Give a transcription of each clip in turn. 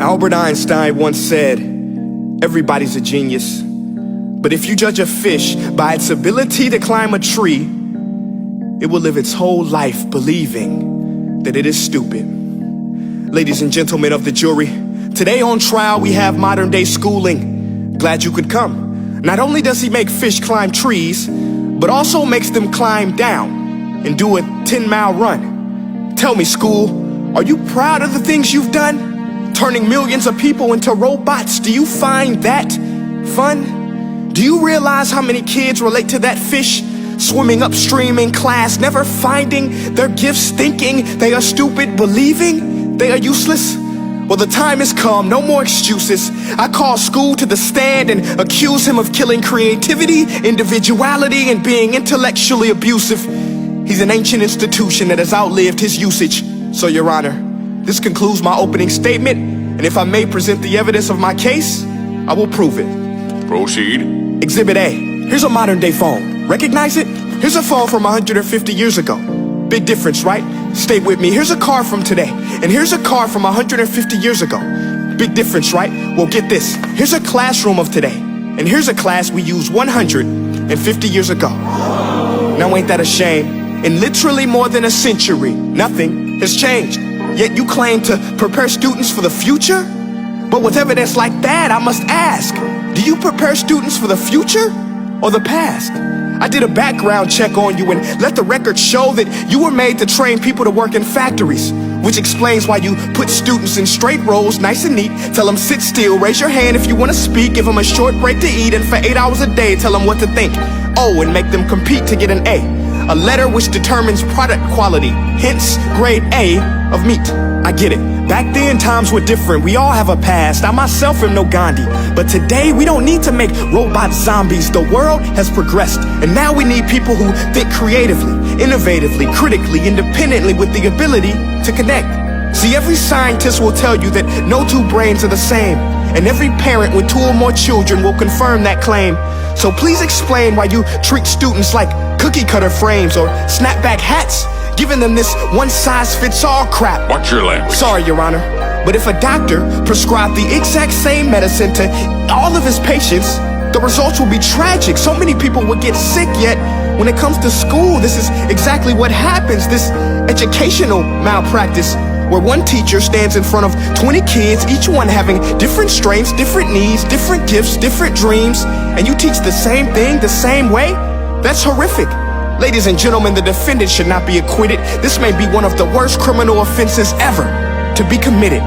Albert Einstein once said, everybody's a genius, but if you judge a fish by its ability to climb a tree, it will live its whole life believing that it is stupid. Ladies and gentlemen of the jury, today on trial we have modern day schooling. Glad you could come. Not only does he make fish climb trees, but also makes them climb down and do a 10-mile run. Tell me, school, are you proud of the things you've done? Turning millions of people into robots, do you find that fun? Do you realize how many kids relate to that fish swimming upstream in class, never finding their gifts, thinking they are stupid, believing they are useless? Well, the time has come, no more excuses. I call school to the stand and accuse him of killing creativity, individuality, and being intellectually abusive. He's an ancient institution that has outlived his usage. So, Your Honor, this concludes my opening statement, and if I may present the evidence of my case, I will prove it. Proceed. Exhibit A. Here's a modern day phone. Recognize it? Here's a phone from 150 years ago. Big difference, right? Stay with me. Here's a car from today, and here's a car from 150 years ago. Big difference, right? Well, get this. Here's a classroom of today, and here's a class we used 150 years ago. Now, ain't that a shame? In literally more than a century, nothing has changed. Yet you claim to prepare students for the future? But with evidence like that, I must ask, do you prepare students for the future or the past? I did a background check on you and let the record show that you were made to train people to work in factories, which explains why you put students in straight rows, nice and neat, tell them sit still, raise your hand if you want to speak, give them a short break to eat, and for 8 hours a day, tell them what to think. Oh, and make them compete to get an A letter which determines product quality, hence grade A of meat. I get it. Back then, times were different. We all have a past. I myself am no Gandhi. But today, we don't need to make robot zombies. The world has progressed. And now we need people who think creatively, innovatively, critically, independently, with the ability to connect. See, every scientist will tell you that no two brains are the same. And every parent with 2 or more children will confirm that claim. So please explain why you treat students like cookie cutter frames or snapback hats, giving them this one-size-fits-all crap. Watch your language. Sorry, Your Honor, but if a doctor prescribed the exact same medicine to all of his patients, the results will be tragic. So many people would get sick, yet when it comes to school, this is exactly what happens. This educational malpractice, where one teacher stands in front of 20 kids, each one having different strengths, different needs, different gifts, different dreams, and you teach the same thing the same way? That's horrific. Ladies and gentlemen, the defendant should not be acquitted. This may be one of the worst criminal offenses ever to be committed.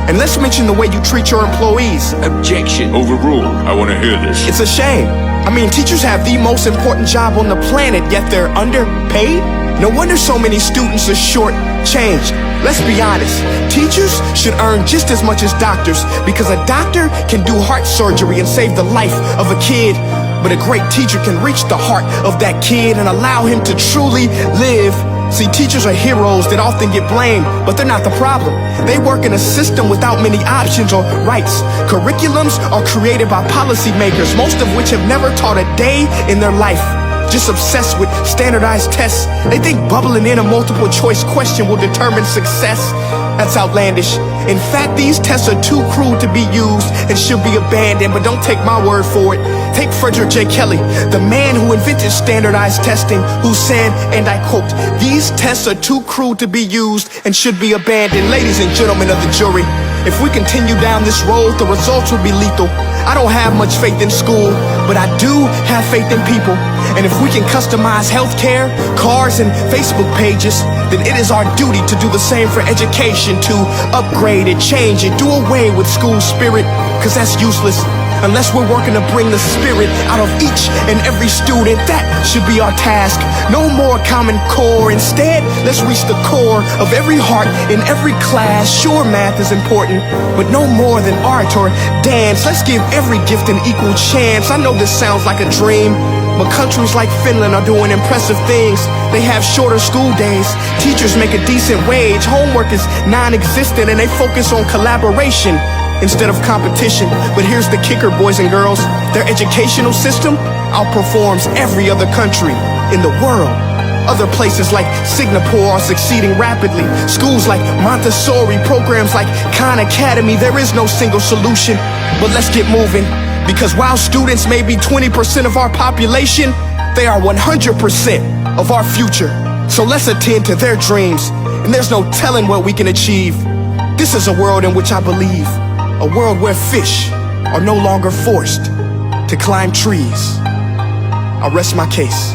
And let's mention the way you treat your employees. Objection. Overruled. I want to hear this. It's a shame. I mean, teachers have the most important job on the planet, yet they're underpaid? No wonder so many students are short-changed. Let's be honest, teachers should earn just as much as doctors, because a doctor can do heart surgery and save the life of a kid, but a great teacher can reach the heart of that kid and allow him to truly live. See, teachers are heroes that often get blamed, but they're not the problem. They work in a system without many options or rights. Curriculums are created by policymakers, most of which have never taught a day in their life. Just obsessed with standardized tests. They think bubbling in a multiple choice question will determine success. That's outlandish. In fact, these tests are too crude to be used and should be abandoned, but don't take my word for it. Take Frederick J. Kelly, the man who invented standardized testing, who said, and I quote, "These tests are too crude to be used and should be abandoned." Ladies and gentlemen of the jury, if we continue down this road, the results will be lethal. I don't have much faith in school, but I do have faith in people. And if we can customize healthcare, cars, and Facebook pages, then it is our duty to do the same for education, to upgrade it, change it, do away with school spirit, because that's useless. Unless we're working to bring the spirit out of each and every student, that should be our task. No more Common Core. Instead, let's reach the core of every heart in every class. Sure, math is important, but no more than art or dance. Let's give every gift an equal chance. I know this sounds like a dream, but countries like Finland are doing impressive things. They have shorter school days, teachers make a decent wage, homework is non-existent, and they focus on collaboration instead of competition. But here's the kicker, boys and girls. Their educational system outperforms every other country in the world. Other places like Singapore are succeeding rapidly. Schools like Montessori, programs like Khan Academy, there is no single solution. But let's get moving, because while students may be 20% of our population, they are 100% of our future. So let's attend to their dreams, and there's no telling what we can achieve. This is a world in which I believe, a world where fish are no longer forced to climb trees. I rest my case.